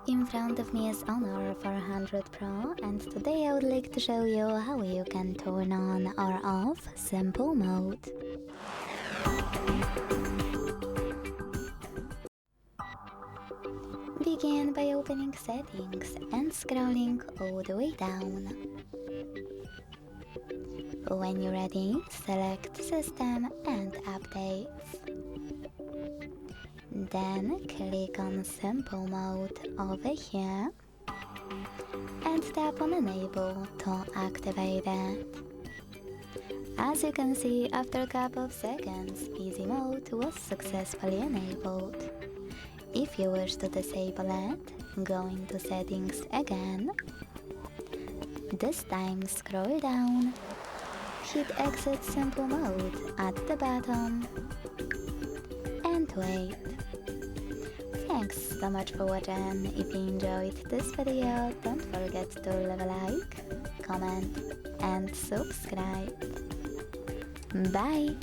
In front of me is Honor 400 Pro, and today I would like to show you how you can turn on or off simple mode. Begin by opening settings and scrolling all the way down. When you're ready, select System and Updates. Then click on Simple Mode over here and tap on Enable to activate it. As you can see, after a couple of seconds, Easy Mode was successfully enabled. If you wish to disable it, go into Settings again. This time scroll down, hit Exit Simple Mode at the bottom, and wait. Thanks so much for watching. If you enjoyed this video, don't forget to leave a like, comment, and subscribe. Bye!